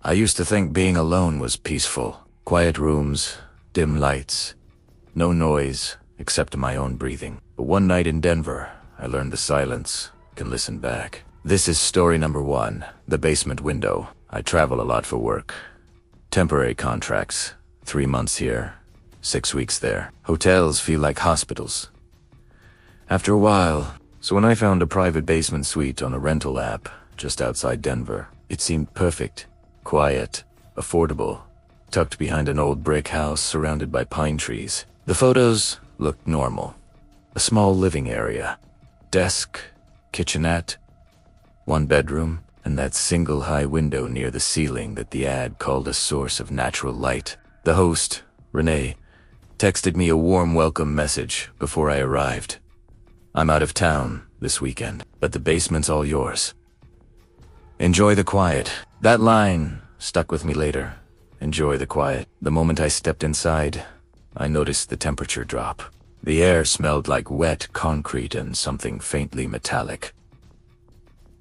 I used to think being alone was peaceful. Quiet rooms, dim lights, no noise except my own breathing. But one night in Denver, I learned the silence can listen back. This is story number 1, the basement window. I travel a lot for work. Temporary contracts, 3 months here, 6 weeks there. Hotels feel like hospitals. After a while, so when I found a private basement suite on a rental app just outside Denver, it seemed perfect, quiet, affordable, tucked behind an old brick house surrounded by pine trees. The photos looked normal. A small living area, desk, kitchenette, 1 bedroom, and that single high window near the ceiling that the ad called a source of natural light. The host, Renee, texted me a warm welcome message before I arrived. I'm out of town this weekend, but the basement's all yours. Enjoy the quiet. That line stuck with me later. Enjoy the quiet. The moment I stepped inside, I noticed the temperature drop. The air smelled like wet concrete and something faintly metallic.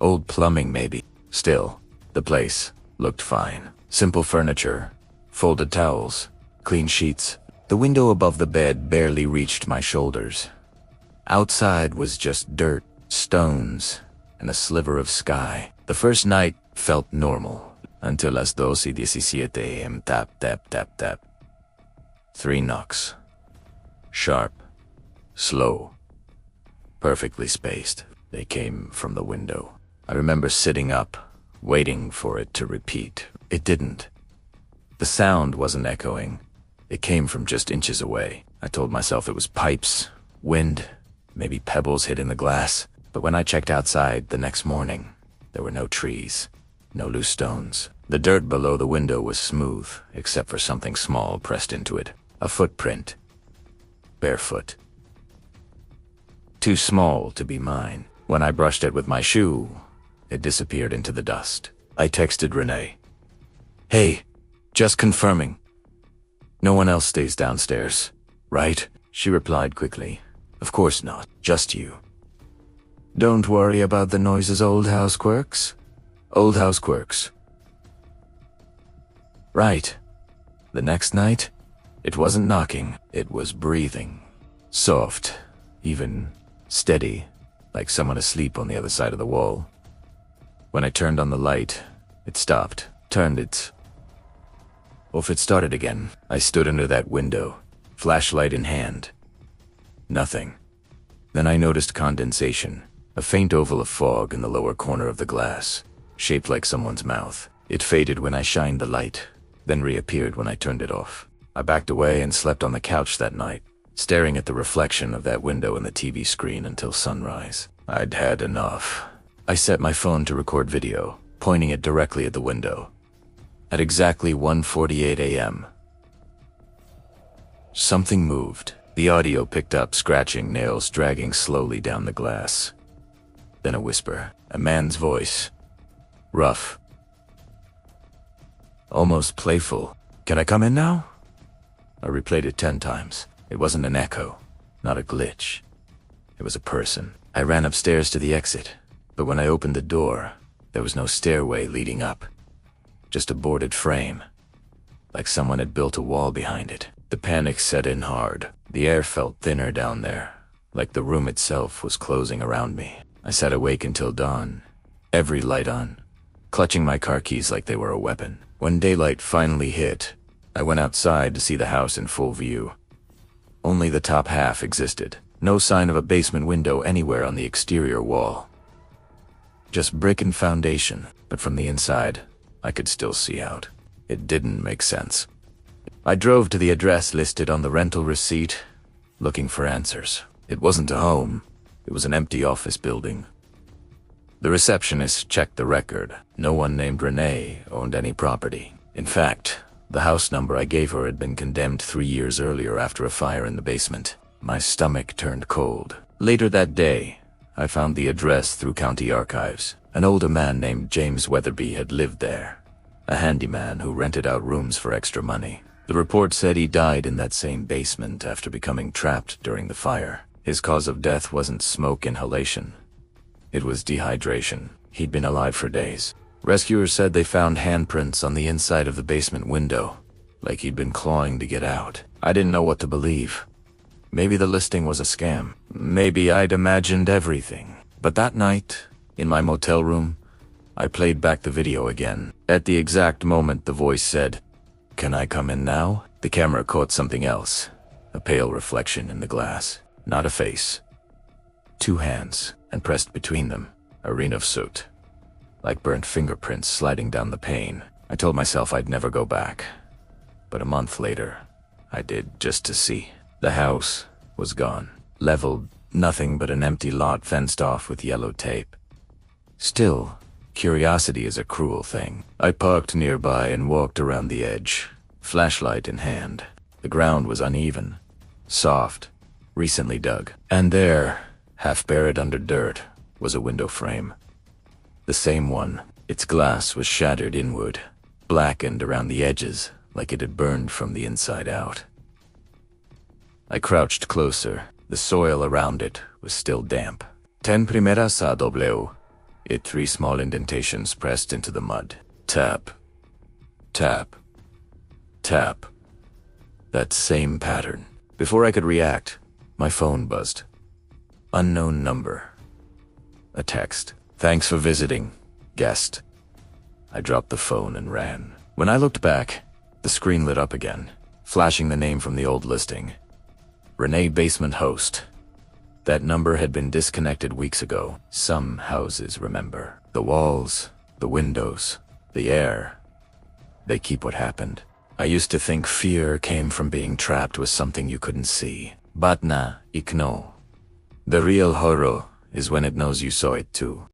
Old plumbing, maybe. Still, the place looked fine. Simple furniture, folded towels, clean sheets. The window above the bed barely reached my shoulders. Outside was just dirt, stones, and a sliver of sky. The first night felt normal, until las 12:17 a.m. Tap, tap, tap, tap. 3 knocks. Sharp, slow, perfectly spaced. They came from the window. I remember sitting up, waiting for it to repeat. It didn't. The sound wasn't echoing. It came from just inches away. I told myself it was pipes, wind, maybe pebbles hitting the glass. But when I checked outside the next morning, there were no trees, no loose stones. The dirt below the window was smooth, except for something small pressed into it. A footprint. Barefoot. Too small to be mine. When I brushed it with my shoe, it disappeared into the dust. I texted Renee. Hey, just confirming. No one else stays downstairs, right? She replied quickly. Of course not, just you. Don't worry about the noises, old house quirks. Old house quirks. Right. The next night, it wasn't knocking, it was breathing. Soft, even steady, like someone asleep on the other side of the wall. When I turned on the light, it stopped, turned its off. It started again. I stood under that window, flashlight in hand. Nothing. Then I noticed condensation, a faint oval of fog in the lower corner of the glass, shaped like someone's mouth. It faded when I shined the light, then reappeared when I turned it off. I backed away and slept on the couch that night, staring at the reflection of that window in the TV screen until sunrise. I'd had enough. I set my phone to record video, pointing it directly at the window. At exactly 1:48 a.m., something moved. The audio picked up scratching nails dragging slowly down the glass. Then a whisper, a man's voice. Rough. Almost playful. Can I come in now? I replayed it 10 times. It wasn't an echo, not a glitch. It was a person. I ran upstairs to the exit, but when I opened the door, there was no stairway leading up. Just a boarded frame, like someone had built a wall behind it. The panic set in hard. The air felt thinner down there, like the room itself was closing around me. I sat awake until dawn, every light on, clutching my car keys like they were a weapon. When daylight finally hit, I went outside to see the house in full view. Only the top half existed. No sign of a basement window anywhere on the exterior wall. Just brick and foundation, but from the inside, I could still see out. It didn't make sense. I drove to the address listed on the rental receipt, looking for answers. It wasn't a home. It was an empty office building. The receptionist checked the record. No one named Renee owned any property. In fact, the house number I gave her had been condemned 3 years earlier after a fire in the basement. My stomach turned cold. Later that day, I found the address through county archives. An older man named James Weatherby had lived there, a handyman who rented out rooms for extra money. The report said he died in that same basement after becoming trapped during the fire. His cause of death wasn't smoke inhalation. It was dehydration. He'd been alive for days. Rescuers said they found handprints on the inside of the basement window, like he'd been clawing to get out. I didn't know what to believe. Maybe the listing was a scam. Maybe I'd imagined everything. But that night, in my motel room, I played back the video again. At the exact moment the voice said, "Can I come in now?" The camera caught something else. A pale reflection in the glass. Not a face. 2 hands, and pressed between them, a ring of soot. Like burnt fingerprints sliding down the pane. I told myself I'd never go back. But a month later, I did, just to see. The house was gone. Leveled, nothing but an empty lot fenced off with yellow tape. Still, curiosity is a cruel thing. I parked nearby and walked around the edge, flashlight in hand. The ground was uneven, soft, recently dug. And there, half buried under dirt, was a window frame. The same one. Its glass was shattered inward, blackened around the edges like it had burned from the inside out. I crouched closer. The soil around it was still damp. 10 primeras a W. 3 small indentations pressed into the mud. Tap. Tap. Tap. That same pattern. Before I could react, my phone buzzed. Unknown number. A text. "Thanks for visiting, guest." I dropped the phone and ran. When I looked back, the screen lit up again, flashing the name from the old listing. Renee Basement Host. That number had been disconnected weeks ago. Some houses remember. The walls, the windows, the air. They keep what happened. I used to think fear came from being trapped with something you couldn't see. But na, ikno. The real horror is when it knows you saw it too.